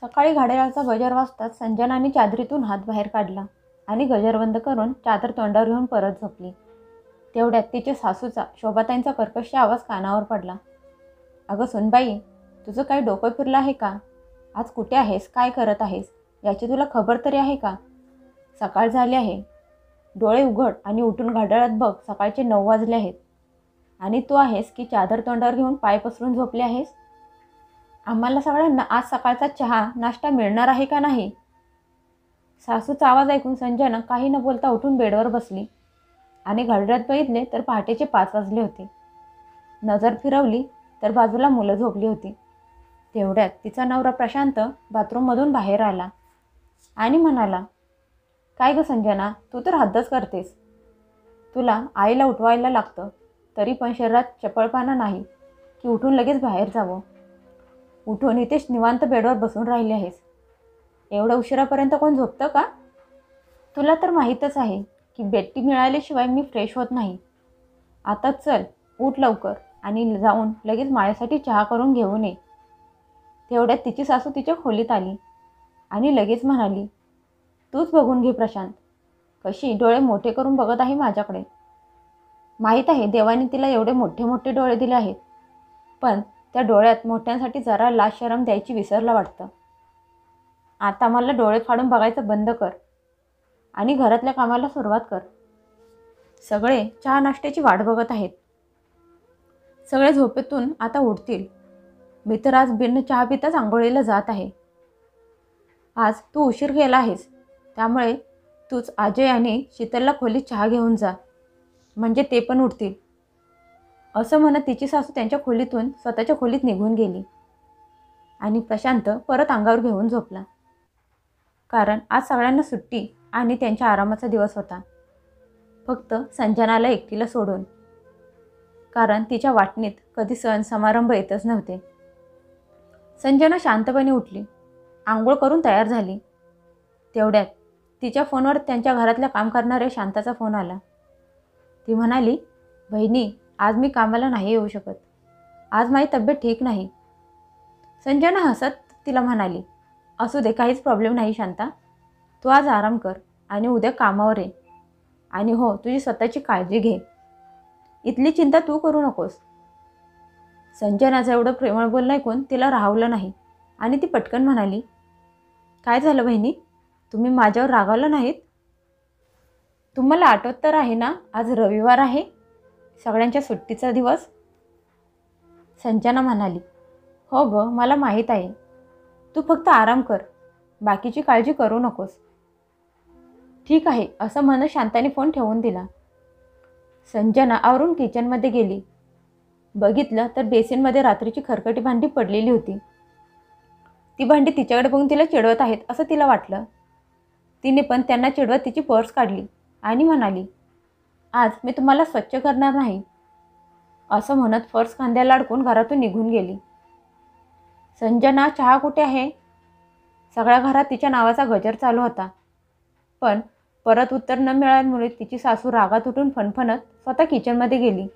सकाळी घड्याळाचा गजर वाजताच संजनाने चादरीतून हात बाहेर काढला आणि गजर बंद करून चादर तोंडावर घेऊन परत झोपली. तेवढ्यात तिच्या सासूचा, शोभाताईंचा कर्कश आवाज कानावर पडला. अगं सुनबाई, तुझं काही डोकं फिरलं आहे का? आज कुठे आहेस, काय करत आहेस याची तुला खबर तरी आहे का? सकाळ झाली आहे. डोळे उघड आणि उठून घड्याळात बघ, सकाळचे 9 वाजले आहेत. आणि तू आहेस की चादर तोंडावर घेऊन पाय पसरून झोपले आहेस? आम्हाला सगळ्यांना आज सकाळचा चहा नाश्ता मिळणार आहे का नाही? सासूचा आवाज ऐकून संजना काही न बोलता उठून बेडवर बसली आणि घड्याळात बघितले तर पहाटेचे 5 वाजले होते. नजर फिरवली तर बाजूला मुलं झोपली होती. तेवढ्यात तिचा नवरा प्रशांत बाथरूममधून बाहेर आला आणि म्हणाला, काय गं संजना, तू तर हद्दच करतेस. तुला आईला उठवायला लागतं तरी पण शरीरात चपळपणा नाही की उठून लगेच बाहेर जावं. उठून इथेच निवांत बेडवर बसून राहिली आहेस. एवढं उशिरापर्यंत कोण झोपतं का? तुला तर माहीतच आहे की बेटी मिळाल्याशिवाय मी फ्रेश होत नाही. आता चल, उठ लवकर आणि जाऊन लगेच माझ्यासाठी चहा करून घेऊन ये. तेवढ्यात तिची सासू तिच्या खोलीत आली आणि लगेच म्हणाली, तूच बघून घे प्रशांत, कशी डोळे मोठे करून बघत आहे माझ्याकडे. माहीत आहे देवाने तिला एवढे मोठे मोठे डोळे दिले आहेत, पण त्या डोळ्यात मोठ्यांसाठी जरा लाज शरम द्यायची विसरलं वाटतं. आता मला डोळे फाडून बघायचं बंद कर आणि घरातल्या कामाला सुरुवात कर. सगळे चहा नाश्त्याची वाट बघत आहेत. सगळे झोपेतून आता उठतील. मी तर आज बिन चहा पिताच आंघोळीला जात आहे. आज तू उशीर केला आहेस, त्यामुळे तूच अजय आणि शीतलला खोलीत चहा घेऊन जा, म्हणजे ते पण उठतील. असं म्हणत तिची सासू त्यांच्या खोलीतून स्वतःच्या खोलीत निघून गेली आणि प्रशांत परत अंगावर घेऊन झोपला. कारण आज सगळ्यांना सुट्टी आणि त्यांच्या आरामाचा दिवस होता, फक्त संजनाला एकटीला सोडून. कारण तिच्या वाटणीत कधी सण समारंभ येतच नव्हते. संजना शांतपणे उठली, आंघोळ करून तयार झाली. तेवढ्यात तिच्या फोनवर त्यांच्या घरातल्या काम करणाऱ्या शांताचा फोन आला. ती म्हणाली, बहिणी, आज मी कामाला नाही येऊ शकत. आज माझी तब्येत ठीक नाही. संजना हसत तिला म्हणाली, असू दे, काहीच प्रॉब्लेम नाही शांता. तू आज आराम कर आणि उद्या कामावर ये. आणि हो, तुझी स्वतःची काळजी घे. इथली चिंता तू करू नकोस. संजनाचं एवढं प्रेमळ बोलणं ऐकून तिला राहवलं नाही आणि ती पटकन म्हणाली, काय झालं बहिणी, तुम्ही माझ्यावर रागावलं नाहीत? तुम्हाला आठवत तर आहे ना, आज रविवार आहे, सगळ्यांच्या सुट्टीचा दिवस. संजना म्हणाली, हो गं, मला माहीत आहे. तू फक्त आराम कर, बाकीची काळजी करू नकोस. ठीक आहे, असं म्हणत शांताने फोन ठेवून दिला. संजना आवरून किचनमध्ये गेली. बघितलं तर बेसिनमध्ये रात्रीची खरकटी भांडी पडलेली होती. ती भांडी तिच्याकडे बघून तिला चिडवत आहेत असं तिला वाटलं. तिने पण त्यांना चिडवत तिची पर्स काढली आणि म्हणाली, आज मी तुम्हाला स्वच्छ करणार नाही. असं म्हणत पर्स खांद्याला अडकून घरातून निघून गेली. संजना, चहा कुठे आहे? सगळ्या घरात तिच्या नावाचा गजर चालू होता, पण परत उत्तर न मिळाल्यामुळे तिची सासू रागात उठून फणफणत स्वतः किचनमध्ये गेली.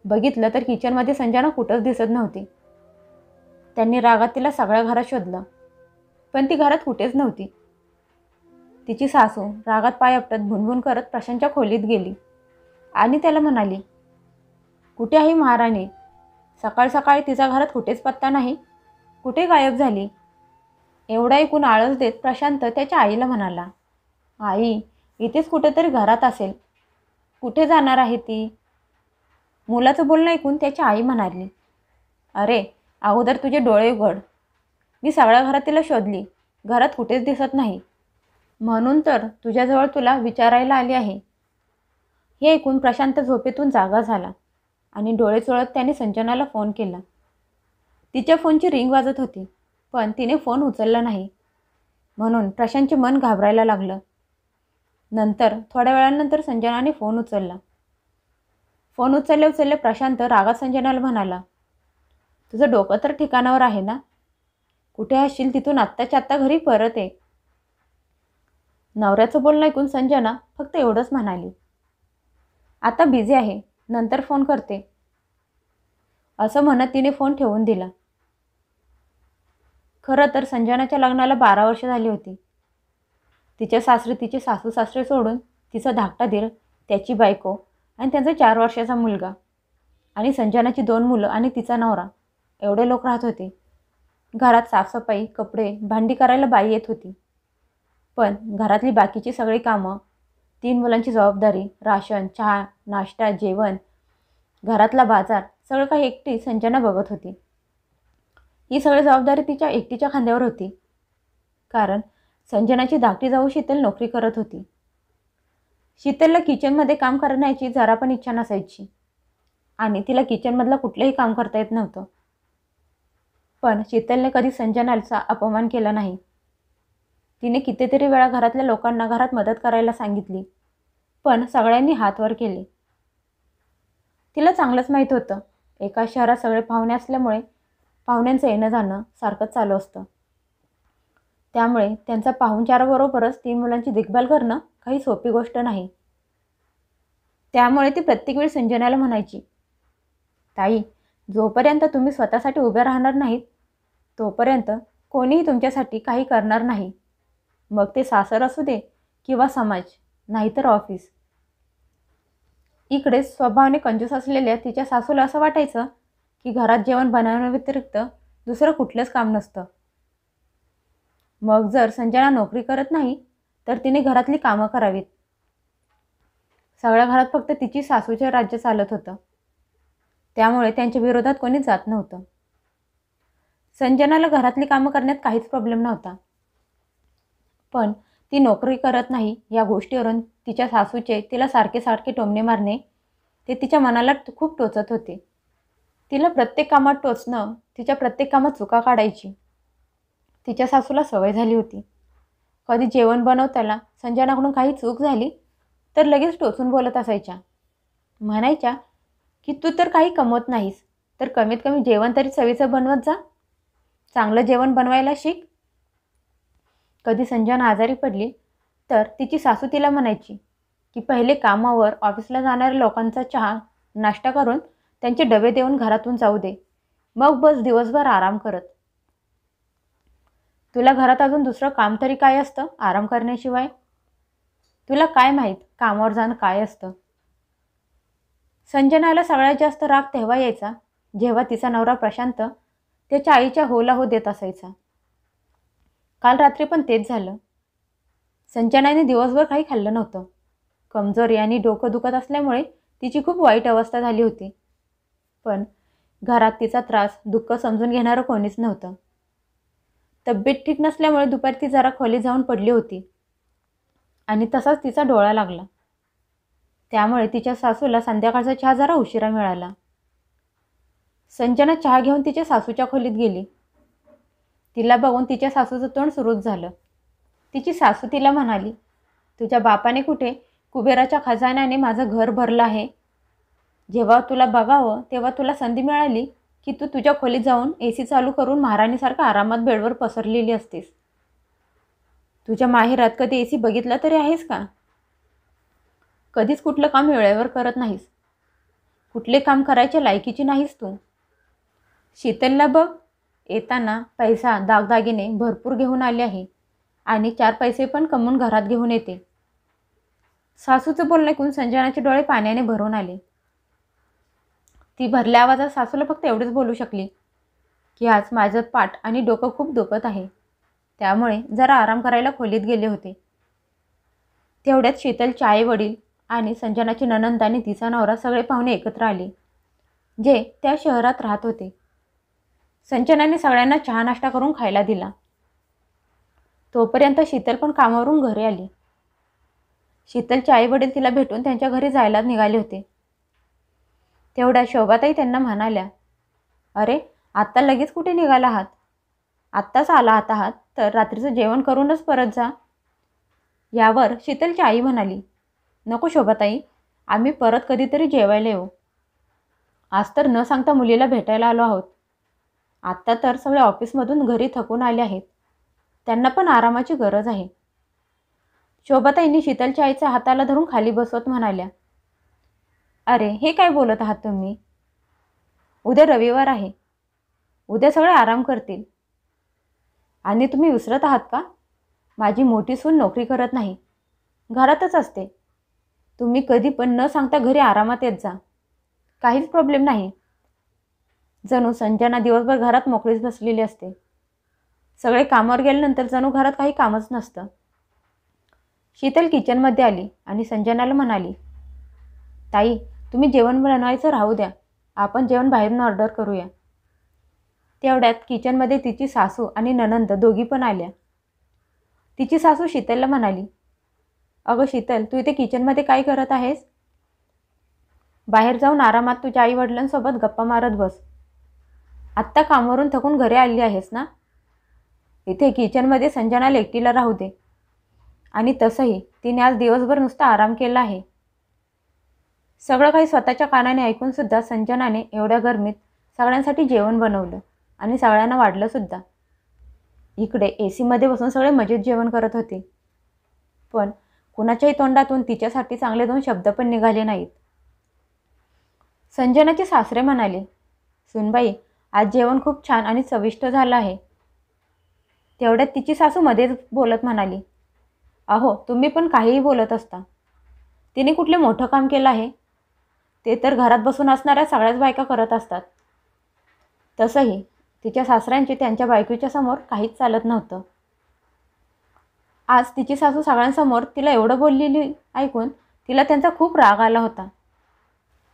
बघितलं तर किचनमध्ये संजना कुठंच दिसत नव्हती. त्यांनी रागात तिला सगळ्या घरात शोधलं, पण ती घरात कुठेच नव्हती. तिची सासू रागात पाय आपटत भुणभुण करत प्रशांतच्या खोलीत गेली आणि त्याला म्हणाली, कुठे आहे महाराणी? सकाळ सकाळी तिचा घरात कुठेच पत्ता नाही, कुठे गायब झाली? एवढा ऐकून आळस देत प्रशांत त्याच्या आईला म्हणाला, आई, इथेच कुठेतरी घरात असेल, कुठे जाणार आहे ती? मुलाचं बोलणं ऐकून त्याची आई म्हणाली, अरे, अगोदर तुझे डोळे उघड. मी सगळ्या घरात तिला शोधली, घरात कुठेच दिसत नाही, म्हणून तर तुझ्याजवळ तुला विचारायला आली आहे. हे ऐकून प्रशांत झोपेतून जागा झाला आणि डोळे चोळत त्याने संजनाला फोन केला. तिच्या फोनची रिंग वाजत होती, पण तिने फोन उचलला नाही, म्हणून प्रशांतचे मन घाबरायला लागलं. नंतर थोड्या वेळानंतर संजनाने फोन उचलला. फोन उचलले प्रशांत रागात संजनाला म्हणाला, तुझं डोकं तर ठिकाणावर आहे ना? कुठे असशील तिथून आत्ताच्या आत्ता घरी परत ये. नवऱ्याचं बोलणं ऐकून संजना फक्त एवढंच म्हणाली, आता बिझी आहे, नंतर फोन करते. असं म्हणत तिने फोन ठेवून दिला. खरं तर संजनाच्या लग्नाला 12 वर्ष झाली होती. तिच्या सासरी तिचे सासू सासरे सोडून तिचा धाकटा दीर, त्याची बायको आणि त्यांचा 4 वर्षाचा मुलगा आणि संजनाची 2 मुलं आणि तिचा नवरा एवढे लोक राहत होते. घरात साफसफाई, कपडे, भांडी करायला बाई येत होती. पण घरातली बाकीची सगळी कामं, 3 मुलांची जबाबदारी, राशन, चहा, नाश्ता, जेवण, घरातला बाजार सगळं काही एकटी संजना बघत होती. ही सगळी जबाबदारी तिच्या एकटीच्या खांद्यावर होती. कारण संजनाची धाकटी जाऊ शीतल नोकरी करत होती. शीतलला किचनमध्ये काम करण्याची जरा पण इच्छा नसायची आणि तिला किचनमधलं कुठलंही काम करता येत नव्हतं. पण शीतलने कधी संजनाचा अपमान केला नाही. तिने कितीतरी वेळा घरातल्या लोकांना घरात मदत करायला सांगितली, पण सगळ्यांनी हात वर केले. तिला चांगलंच माहीत होतं, एका शहरात सगळे पाहुणे असल्यामुळे पाहुण्यांचं येणं जाणं सारखंच चालू असतं. त्यामुळे त्यांचा पाहुणचाराबरोबरच 3 मुलांची देखभाल करणं काही सोपी गोष्ट नाही. त्यामुळे ती प्रत्येक वेळी संजनाला म्हणायची, ताई, जोपर्यंत तुम्ही स्वतःसाठी उभे राहणार नाहीत तोपर्यंत कोणीही तुमच्यासाठी काही करणार नाही. मग ते सासर असू दे किंवा समाज, नाहीतर ऑफिस. इकडे स्वभावाने कंजूस असलेल्या तिच्या सासूला असं वाटायचं की घरात जेवण बनवण्याव्यतिरिक्त दुसरं कुठलंच काम नसतं. मग जर संजना नोकरी करत नाही तर तिने घरातली कामं करावीत. सगळ्या घरात फक्त तिची सासूचे राज्य चालत होतं. त्यामुळे त्यांच्या विरोधात कोणी जात नव्हतं. संजनाला घरातली कामं करण्यात काहीच प्रॉब्लेम नव्हता. पण ती नोकरी करत नाही या गोष्टीवरून तिच्या सासूचे तिला सारखे सारखे टोमणे मारणे ते तिच्या मनाला खूप टोचत होते. तिला प्रत्येक कामात टोचणं, तिच्या प्रत्येक कामात चुका काढायची तिच्या सासूला सवय झाली होती. कधी जेवण बनवताना संजनाकडून काही चूक झाली तर लगेच टोचून बोलत असायच्या. म्हणायच्या की तू तर काही कमवत नाहीस, तर कमीत कमी जेवण तरी चवीचं बनवत जा, चांगलं जेवण बनवायला शिक. कधी संजना आजारी पडली तर तिची सासू तिला म्हणायची की पहिले कामावर ऑफिसला जाणाऱ्या लोकांचा चहा नाश्ता करून त्यांचे डबे देऊन घरातून जाऊ दे, मग बस दिवसभर आराम करत. तुला घरात अजून दुसरं काम तरी काय असतं आराम करण्याशिवाय? तुला काय माहीत कामावर जाणं काय असतं? संजनाला सगळ्यात जास्त राग तेव्हा यायचा जेव्हा तिचा नवरा प्रशांत त्याच्या आईच्या होला हो देत असायचा. काल रात्री पण तेच झालं. संजनाने दिवसभर काही खाल्लं नव्हतं. कमजोरी आणि डोकं दुखत असल्यामुळे तिची खूप वाईट अवस्था झाली होती. पण घरात तिचा त्रास, दुःख समजून घेणारं कोणीच नव्हतं. तब्येत ठीक नसल्यामुळे दुपारी ती जरा खोलीत जाऊन पडली होती आणि तसाच तिचा डोळा लागला. त्यामुळे तिच्या सासूला संध्याकाळचा चहा जरा उशिरा मिळाला. संजना चहा घेऊन तिच्या सासूच्या खोलीत गेली. तिला बघून तिच्या सासूचं तोंड सुरूच झालं. तिची सासू तिला म्हणाली, तुझ्या बापाने कुठे कुबेराच्या खजान्याने माझं घर भरलं आहे. जेव्हा तुला बघावं तेव्हा तुला संधी मिळाली की तू तुझ्या खोलीत जाऊन AC चालू करून महाराणीसारखं आरामात बेडवर पसरलेली असतेस. तुझ्या माहेरात कधी AC बघितला तरी आहेस का? कधीच कुठलं काम वेळेवर करत नाहीस. कुठले काम करायच्या लायकीची नाहीस तू. शीतलला बघ, येताना पैसा दागदागिने भरपूर घेऊन आले आहे आणि 4 पैसे पण कमवून घरात घेऊन येते. सासूचं बोलणं ऐकून संजनाचे डोळे पाण्याने भरून आले. ती भरल्या आवाजात सासूला फक्त एवढेच बोलू शकली की आज माझं पाठ आणि डोकं खूप दुखत आहे, त्यामुळे जरा आराम करायला खोलीत गेले होते. तेवढ्यात शीतलचे आई वडील आणि संजनाची नणंद आणि तिचा नवरा सगळे पाहुणे एकत्र आले जे त्या शहरात राहत होते. संजनाने सगळ्यांना चहा नाश्ता करून खायला दिला. तोपर्यंत शीतल पण कामावरून घरी आली. शीतलचे आई वडील तिला भेटून त्यांच्या घरी जायला निघाले होते. तेवढ्या शोभाताई त्यांना म्हणाल्या, अरे आत्ता लगेच कुठे निघाला आहात? आत्ताच आला आहात तर रात्रीचं जेवण करूनच परत जा. यावर शीतलची आई म्हणाली, नको शोभाताई, आम्ही परत कधीतरी जेवायला येऊ. आज तर न सांगता मुलीला भेटायला आलो आहोत. आत्ता तर सगळे ऑफिसमधून घरी थकून आले आहेत, त्यांना पण आरामाची गरज आहे. शोभाताईंनी शीतलच्या आईच्या हाताला धरून खाली बसवत म्हणाल्या, अरे हे काय बोलत आहात तुम्ही? उद्या रविवार आहे, उद्या सगळे आराम करतील. आणि तुम्ही विसरत आहात का? माझी मोठी सून नोकरी करत नाही, घरातच असते. तुम्ही कधी पण न सांगता घरी आरामात येत जा, काहीच प्रॉब्लेम नाही. जणू संजना दिवसभर घरात मोकळीच बसलेली असते. सगळे कामावर गेल्यानंतर जणू घरात काही कामच नसतं. शीतल किचनमध्ये आली आणि संजनाला म्हणाली, ताई, तुम्ही जेवण बनवायचं राहू द्या, आपण जेवण बाहेरून ऑर्डर करूया. तेवढ्यात किचनमध्ये तिची सासू आणि नणंद दोघी पण आल्या. तिची सासू शीतलला म्हणाली, अगं शीतल, तू इथे किचनमध्ये काय करत आहेस? बाहेर जाऊन आरामात तुझ्या आईवडिलांसोबत गप्पा मारत बस. आत्ता कामावरून थकून घरी आली आहेस ना? इथे किचनमध्ये संजनाला एकटीला राहू दे. आणि तसंही तिने आज दिवसभर नुसता आराम केला आहे. सगळं काही स्वतःच्या कानाने ऐकूनसुद्धा संजनाने एवढ्या गरमीत सगळ्यांसाठी जेवण बनवलं आणि सगळ्यांना वाढलं सुद्धा. इकडे AC मध्ये बसून सगळे मजेत जेवण करत होते. पण कुणाच्याही तोंडातून तिच्यासाठी चांगले 2 शब्द पण निघाले नाहीत. संजनाचे सासरे म्हणाले, सुनबाई, आज जेवण खूप छान आणि चविष्ट झालं आहे. तेवढ्यात तिची सासू मध्येच बोलत म्हणाली, अहो, तुम्ही पण काहीही बोलत असता. तिने कुठले मोठं काम केलं आहे? ते तर घरात बसून असणाऱ्या सगळ्याच बायका करत असतात. तसंही तिच्या सासऱ्यांचे त्यांच्या बायकोच्या समोर काहीच चालत नव्हतं. आज तिची सासू सगळ्यांसमोर तिला एवढं बोललेली ऐकून तिला त्यांचा खूप राग आला होता.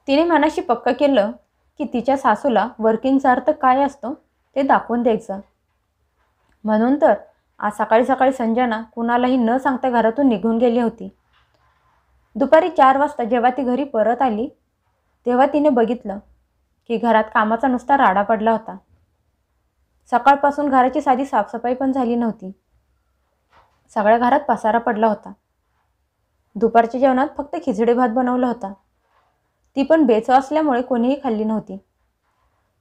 तिने मनाशी पक्क केलं की तिच्या सासूला वर्किंगचा अर्थ काय असतो ते दाखवून द्यायचं. म्हणून तर आज सकाळी सकाळी संजना कुणालाही न सांगता घरातून निघून गेली होती. दुपारी 4 वाजता जेव्हा ती घरी परत आली तेव्हा तिने बघितलं की घरात कामाचा नुसता राडा पडला होता. सकाळपासून घराची साधी साफसफाई पण झाली नव्हती. सगळ्या घरात पसारा पडला होता. दुपारच्या जेवणात फक्त खिचडी भात बनवला होता. ती पण बेचव असल्यामुळे कोणीही खाल्ली नव्हती.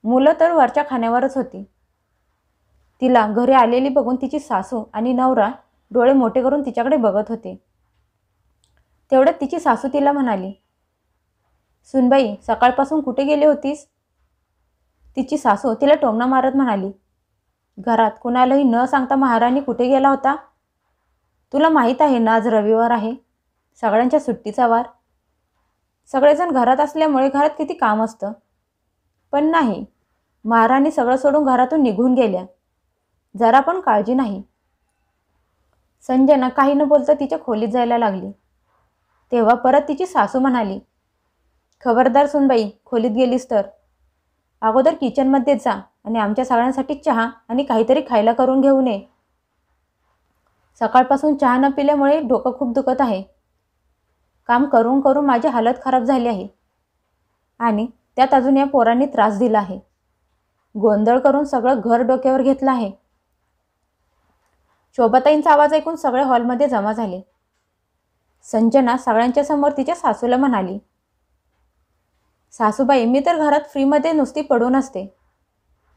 मुलं तर वरच्या खाण्यावरच होती. तिला घरी आलेली बघून तिची सासू आणि नवरा डोळे मोठे करून तिच्याकडे बघत होते. तेवढ्यात तिची सासू तिला म्हणाली, सुनबाई, सकाळपासून कुठे गेली होतीस? तिची सासू तिला टोमणा मारत म्हणाली, घरात कुणालाही न सांगता महाराणी कुठे गेला होता? तुला माहीत आहे ना आज रविवार आहे, सगळ्यांच्या सुट्टीचा वार. सगळेजण घरात असल्यामुळे घरात किती काम असतं. पण नाही, महाराणी सगळं सोडून घरातून निघून गेल्या. जरा पण काळजी नाही. संजना काही न बोलता तिच्या खोलीत जायला लागली. तेव्हा परत तिची सासू म्हणाली, खबरदार सुनबाई, खोलीत गेलीस तर अगोदर किचनमध्ये जा आणि आमच्या सगळ्यांसाठी चहा आणि काहीतरी खायला करून घेऊन ये. सकाळपासून चहा न पिल्यामुळे डोकं खूप दुखत आहे. काम करून करून माझी हालत खराब झाली आहे आणि त्यात अजून या पोरांनी त्रास दिला आहे. गोंधळ करून सगळं घर डोक्यावर घेतलं आहे. शोभाताईंचा आवाज ऐकून सगळे हॉलमध्ये जमा झाले. संजना सगळ्यांच्या समोर तिच्या सासूला म्हणाली, सासूबाई, मी तर घरात फ्रीमध्ये नुसती पडून असते.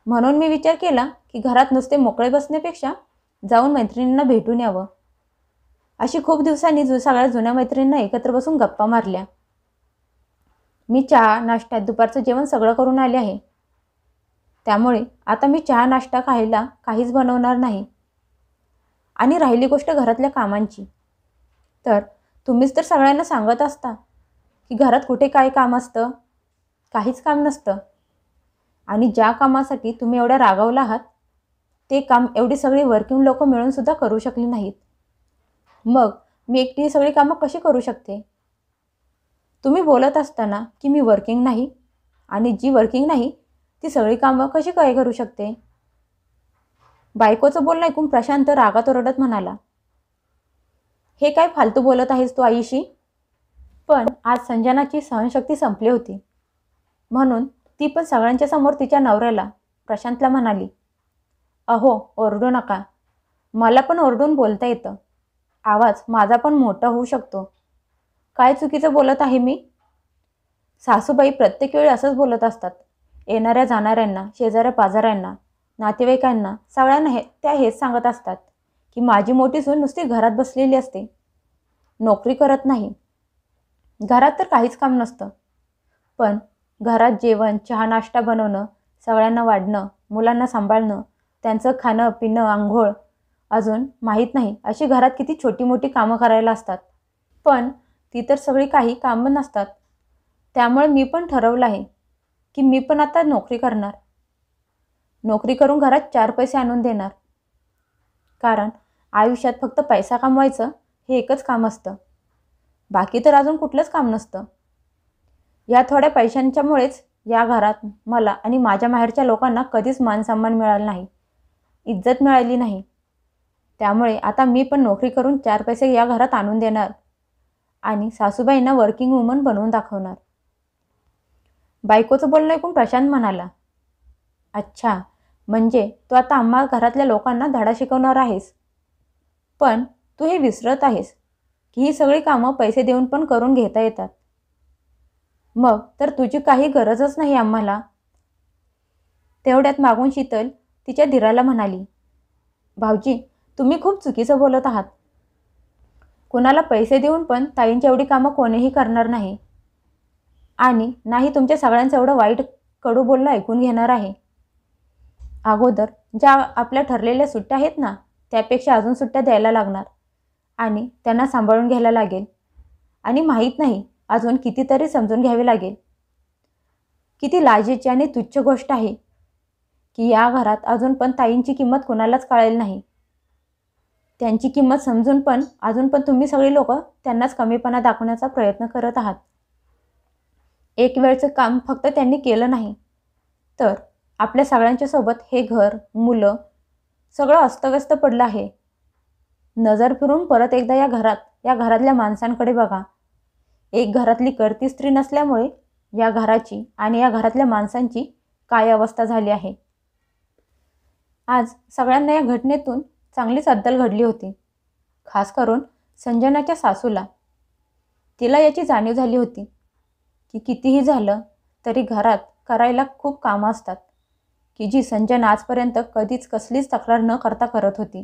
म्हणून मी विचार केला की घरात नुसते मोकळे बसण्यापेक्षा जाऊन मैत्रिणींना भेटून यावं. अशी खूप दिवसांनी सगळ्या जुन्या मैत्रिणींना एकत्र बसून गप्पा मारल्या. मी चहा नाश्त्यात दुपारचं जेवण सगळं करून आले आहे. त्यामुळे आता मी चहा नाश्ता खायला काहीच बनवणार नाही. आणि राहिली गोष्ट घरातल्या कामांची, तर तुम्हीच तर सगळ्यांना सांगत असता की घरात कुठे काय काम असतं. काहीच काम नसतं. आणि ज्या कामासाठी तुम्ही एवढ्या रागावला आहात ते काम एवढी सगळी वर्किंग लोक मिळूनसुद्धा करू शकली नाहीत. मग मी एकटी ही सगळी कामं कशी करू शकते? तुम्ही बोलत असताना की मी वर्किंग नाही आणि जी वर्किंग नाही ती सगळी कामं कशी काय करू शकते? बायकोचं बोलणं ऐकून प्रशांत रागात ओरडत म्हणाला, हे काय फालतू बोलत आहेस तू आईशी? पण आज संजनाची सहनशक्ती संपली होती. म्हणून ती पण सगळ्यांच्या समोर तिच्या नवऱ्याला प्रशांतला म्हणाली, अहो, ओरडू नका. मला पण ओरडून बोलता येतं. आवाज माझा पण मोठा होऊ शकतो. काय चुकीचं बोलत आहे मी? सासूबाई प्रत्येक वेळी असंच बोलत असतात. येणाऱ्या जाणाऱ्यांना, शेजाऱ्या पाजाऱ्यांना, नातेवाईकांना सगळ्यांना त्या हेच सांगत असतात की माझी मोठी सून नुसती घरात बसलेली असते, नोकरी करत नाही. घरात तर काहीच काम नसतं. पण घरात जेवण, चहा, नाश्ता बनवणं, सगळ्यांना वाढणं, मुलांना सांभाळणं, त्यांचं खाणं पिणं आंघोळ अजून माहीत नाही अशी घरात किती छोटी मोठी कामं करायला असतात. पण ती तर सगळी काही कामं नसतात. त्यामुळे मी पण ठरवलं आहे की मी पण आता नोकरी करणार. नोकरी करून घरात 4 पैसे आणून देणार. कारण आयुष्यात फक्त पैसा कमवायचं हे एकच काम असतं. बाकी तर अजून कुठलंच काम नसतं. या थोड्या पैशांच्यामुळेच या घरात मला आणि माझ्या माहेरच्या लोकांना कधीच मानसन्मान मिळाला नाही, इज्जत मिळाली नाही. त्यामुळे आता मी पण नोकरी करून 4 पैसे या घरात आणून देणार आणि सासूबाईंना वर्किंग वुमन बनवून दाखवणार. बायकोचं बोलणं ऐकून प्रशांत म्हणाला, अच्छा, म्हणजे तू आता आम्हा घरातल्या लोकांना धडा शिकवणार आहेस. पण तू हे विसरत आहेस की ही सगळी कामं पैसे देऊन पण करून घेता येतात. मग तर तुझी काही गरजच नाही आम्हाला. तेवढ्यात मागून शीतल तिच्या धीराला म्हणाली, भाऊजी, तुम्ही खूप चुकीचं बोलत आहात. कुणाला पैसे देऊन पण ताईंची एवढी कामं कोणीही करणार नाही आणि नाही तुमच्या सगळ्यांचं एवढं वाईट कडू बोलणं ऐकून घेणार आहे. अगोदर ज्या आपल्या ठरलेल्या सुट्ट्या आहेत ना, त्यापेक्षा अजून सुट्ट्या द्यायला लागणार आणि त्यांना सांभाळून घ्यायला लागेल आणि माहीत नाही अजून कितीतरी समजून घ्यावे लागेल. किती लाजेची आणि तुच्छ गोष्ट आहे की या घरात अजून पण ताईंची किंमत कुणालाच कळेल नाही. त्यांची किंमत समजून पण अजून पण तुम्ही सगळी लोक त्यांनाच कमीपणा दाखवण्याचा प्रयत्न करत आहात. एक वेळचं काम फक्त त्यांनी केलं नाही तर आपल्या सगळ्यांच्या सोबत हे घर मुलं सगळं अस्तव्यस्त पडलं आहे. नजर फिरून परत एकदा या घरातल्या माणसांकडे बघा. एक घरातली करती स्त्री नसल्यामुळे या घराची आणि या घरातल्या माणसांची काय अवस्था झाली आहे. आज सगळ्यांना या घटनेतून चांगलीच अद्दल घडली होती. खास करून संजनाच्या सासूला. तिला याची जाणीव झाली होती की कितीही झालं तरी घरात करायला खूप कामं असतात की जी संजना आजपर्यंत कधीच कसलीच तक्रार न करता करत होती.